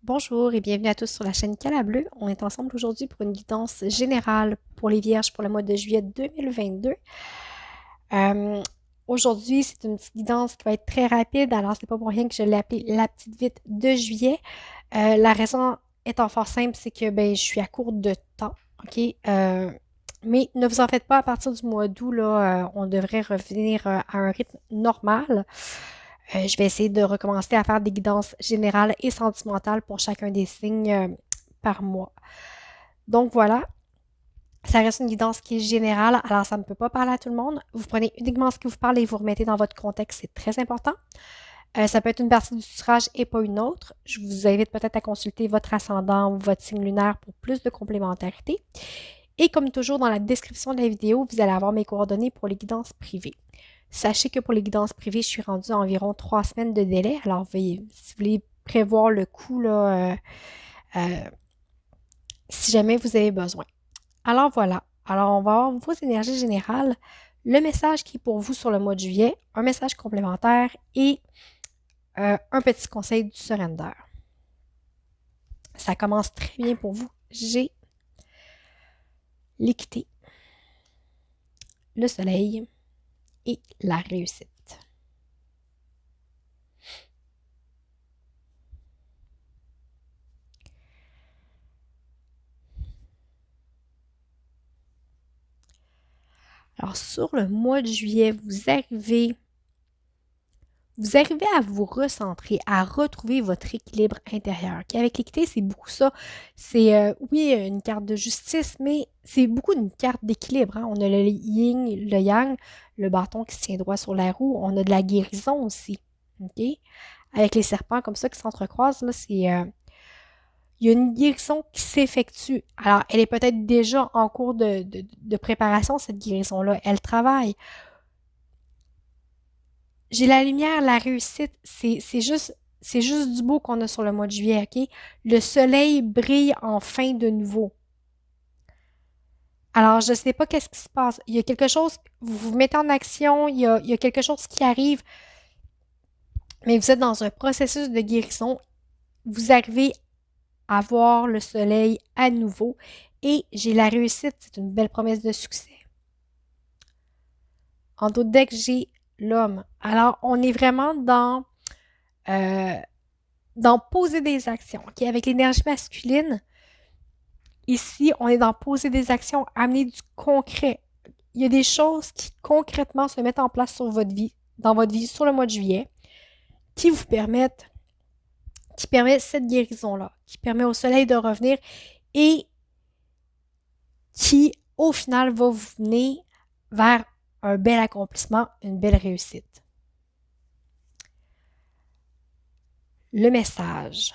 Bonjour et bienvenue à tous sur la chaîne Cala Bleu. On est ensemble aujourd'hui pour une guidance générale pour les Vierges pour le mois de juillet 2022. Euh, Aujourd'hui, c'est une petite guidance qui va être très rapide, alors c'est pas pour rien que je l'ai appelée la petite vite de juillet. La raison étant fort simple, c'est que je suis à court de temps, ok? Mais ne vous en faites pas, à partir du mois d'août, là, on devrait revenir à un rythme normal. Je vais essayer de recommencer à faire des guidances générales et sentimentales pour chacun des signes par mois. Donc voilà, ça reste une guidance qui est générale, alors ça ne peut pas parler à tout le monde. Vous prenez uniquement ce qui vous parle et vous remettez dans votre contexte, c'est très important. Ça peut être une partie du tirage et pas une autre. Je vous invite peut-être à consulter votre ascendant ou votre signe lunaire pour plus de complémentarité. Et comme toujours, dans la description de la vidéo, vous allez avoir mes coordonnées pour les guidances privées. Sachez que pour les guidances privées, je suis rendue à environ 3 semaines de délai. Alors, veuillez, si vous voulez prévoir le coût, là, euh, si jamais vous avez besoin. Alors voilà. Alors, on va avoir vos énergies générales, le message qui est pour vous sur le mois de juillet, un message complémentaire et un petit conseil du surrender. Ça commence très bien pour vous. J'ai l'équité, le soleil et la réussite. Alors, sur le mois de juillet, vous arrivez à vous recentrer, à retrouver votre équilibre intérieur. Okay? Avec l'équité, c'est beaucoup ça. C'est, oui, une carte de justice, mais c'est beaucoup une carte d'équilibre. Hein? On a le yin, le yang, le bâton qui se tient droit sur la roue. On a de la guérison aussi. Okay? Avec les serpents comme ça qui s'entrecroisent, là, il y a une guérison qui s'effectue. Alors, elle est peut-être déjà en cours de préparation, cette guérison-là. Elle travaille. J'ai la lumière, la réussite, c'est juste du beau qu'on a sur le mois de juillet, OK? Le soleil brille enfin de nouveau. Alors, je ne sais pas qu'est-ce qui se passe. Il y a quelque chose, vous vous mettez en action, il y a quelque chose qui arrive, mais vous êtes dans un processus de guérison. Vous arrivez à voir le soleil à nouveau et j'ai la réussite. C'est une belle promesse de succès. En d'autres decks, j'ai l'homme. Alors, on est vraiment euh, dans poser des actions. OK? Avec l'énergie masculine, ici, on est dans poser des actions, amener du concret. Il y a des choses qui concrètement se mettent en place sur votre vie, dans votre vie, sur le mois de juillet, qui vous permettent, qui permettent cette guérison-là, qui permet au soleil de revenir et qui, au final, va vous mener vers un bel accomplissement, une belle réussite. Le message.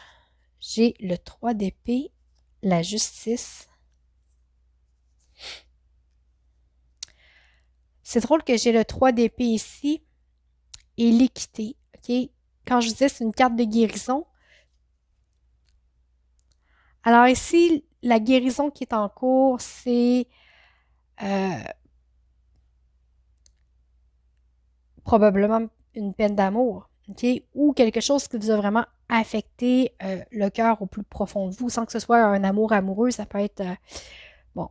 J'ai le 3 d'épée, la justice. C'est drôle que j'ai le 3 d'épée ici et l'équité. OK? Quand je disais c'est une carte de guérison, alors ici, la guérison qui est en cours, c'est euh, probablement une peine d'amour, OK? Ou quelque chose qui vous a vraiment affecté le cœur au plus profond de vous, sans que ce soit un amour amoureux, ça peut être, bon,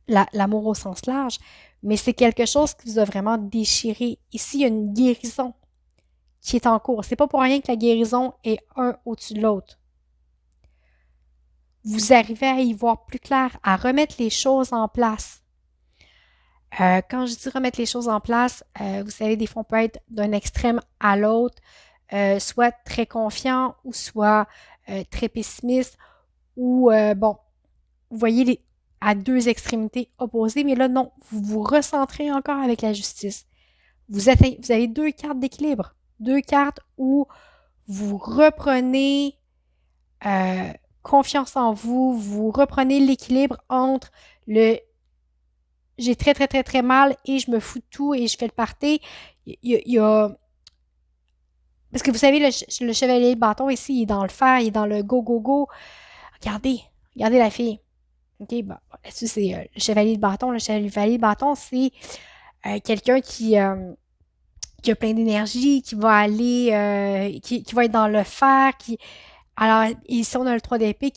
l'amour au sens large, mais c'est quelque chose qui vous a vraiment déchiré. Ici, il y a une guérison qui est en cours. C'est pas pour rien que la guérison est un au-dessus de l'autre. Vous arrivez à y voir plus clair, à remettre les choses en place. Quand je dis remettre les choses en place, vous savez, des fois, on peut être d'un extrême à l'autre, soit très confiant ou soit très pessimiste ou, bon, vous voyez, à deux extrémités opposées, mais là, non, vous vous recentrez encore avec la justice. Vous avez deux cartes d'équilibre, deux cartes où vous reprenez euh, confiance en vous, vous reprenez l'équilibre entre le j'ai très, très, très, très mal et je me fous de tout et je fais le party. Parce que vous savez, le chevalier de bâton ici, il est dans le fer, il est dans le go, go, go. Regardez, regardez la fille. OK, bon, là-dessus, c'est le chevalier de bâton. Le chevalier de bâton, c'est quelqu'un qui a plein d'énergie, qui va aller, qui va être dans le fer, qui, Alors, ici, on a le 3 d'épée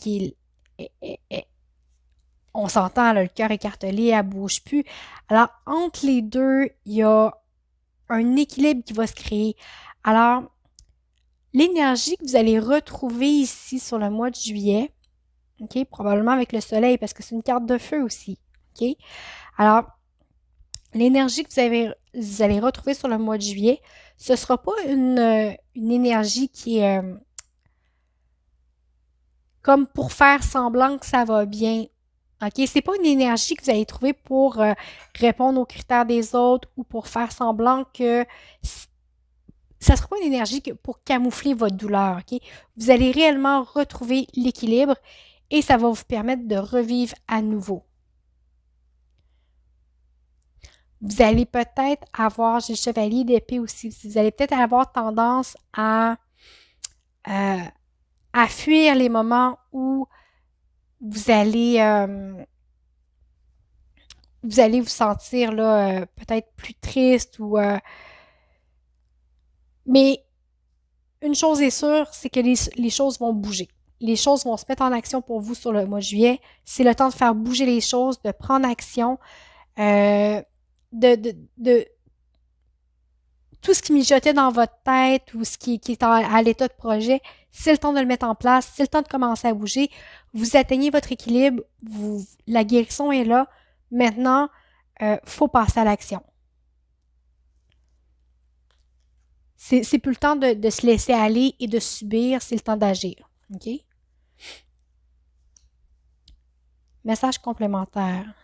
on s'entend, là, le cœur écartelé, elle bouge plus. Alors, entre les deux, il y a un équilibre qui va se créer. Alors, l'énergie que vous allez retrouver ici sur le mois de juillet, OK, probablement avec le soleil, parce que c'est une carte de feu aussi, OK? Alors, l'énergie que vous allez retrouver sur le mois de juillet, ce ne sera pas une énergie qui est comme pour faire semblant que ça va bien. OK? C'est pas une énergie que vous allez trouver pour répondre aux critères des autres ou pour faire semblant que ça sera pas une énergie pour camoufler votre douleur. OK? Vous allez réellement retrouver l'équilibre et ça va vous permettre de revivre à nouveau. Vous allez peut-être avoir, j'ai le chevalier d'épée aussi, vous allez peut-être avoir tendance euh, à fuir les moments où vous allez vous sentir là, peut-être plus triste mais une chose est sûre, c'est que les choses vont bouger. Les choses vont se mettre en action pour vous sur le mois de juillet. C'est le temps de faire bouger les choses, de prendre action, euh, de tout ce qui mijotait dans votre tête ou ce qui est à l'état de projet, c'est le temps de le mettre en place, c'est le temps de commencer à bouger. Vous atteignez votre équilibre, la guérison est là. Maintenant, faut passer à l'action. C'est plus le temps de se laisser aller et de subir, c'est le temps d'agir. OK? Message complémentaire.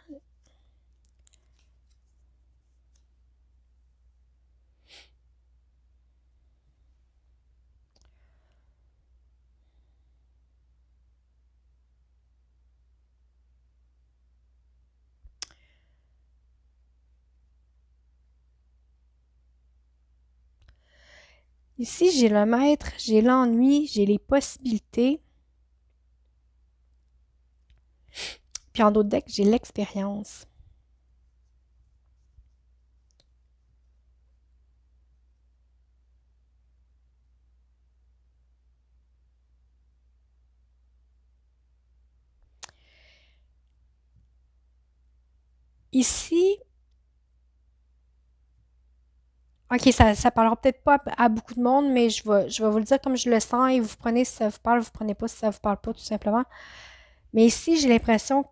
Ici, j'ai le maître, j'ai l'ennui, j'ai les possibilités. Puis en d'autres decks, j'ai l'expérience. Ici, OK, ça parlera peut-être pas à beaucoup de monde, mais je vais vous le dire comme je le sens et vous prenez si ça vous parle, vous prenez pas si ça vous parle pas, tout simplement. Mais ici, j'ai l'impression,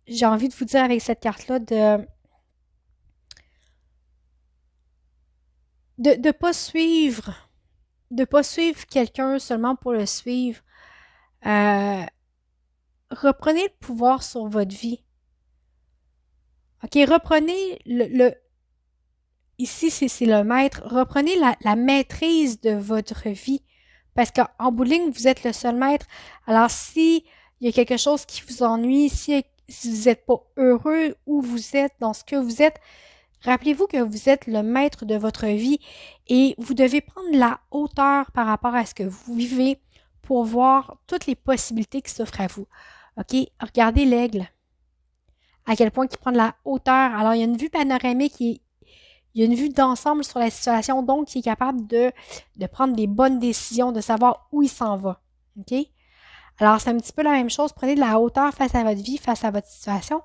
j'ai envie de vous dire avec cette carte-là de pas suivre quelqu'un seulement pour le suivre. Euh, reprenez le pouvoir sur votre vie. OK, reprenez ici, c'est le maître. Reprenez la maîtrise de votre vie. Parce qu'en bout de ligne, vous êtes le seul maître. Alors, si il y a quelque chose qui vous ennuie, si vous n'êtes pas heureux où vous êtes, dans ce que vous êtes, rappelez-vous que vous êtes le maître de votre vie et vous devez prendre la hauteur par rapport à ce que vous vivez pour voir toutes les possibilités qui s'offrent à vous. OK? Regardez l'aigle. À quel point il prend de la hauteur. Alors, il y a une vue panoramique, il y a une vue d'ensemble sur la situation, donc il est capable de prendre des bonnes décisions, de savoir où il s'en va. OK? Alors, c'est un petit peu la même chose. Prenez de la hauteur face à votre vie, face à votre situation.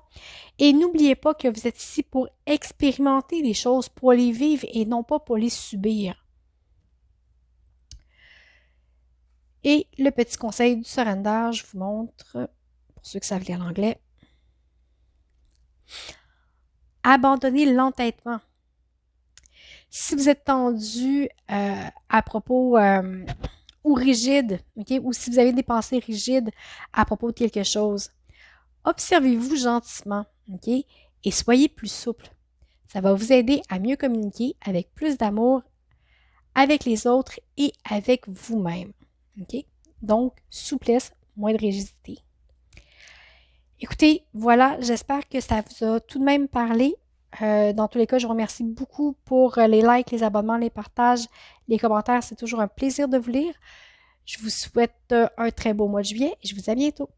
Et n'oubliez pas que vous êtes ici pour expérimenter les choses, pour les vivre et non pas pour les subir. Et le petit conseil du surrender, je vous montre, pour ceux qui savent lire l'anglais. Abandonnez l'entêtement. Si vous êtes tendu à propos ou rigide, okay, ou si vous avez des pensées rigides à propos de quelque chose, observez-vous gentiment, OK, et soyez plus souple. Ça va vous aider à mieux communiquer avec plus d'amour avec les autres et avec vous-même. OK? Donc, souplesse, moins de rigidité. Écoutez, voilà, j'espère que ça vous a tout de même parlé. Dans tous les cas, je vous remercie beaucoup pour les likes, les abonnements, les partages, les commentaires. C'est toujours un plaisir de vous lire. Je vous souhaite un très beau mois de juillet et je vous dis à bientôt.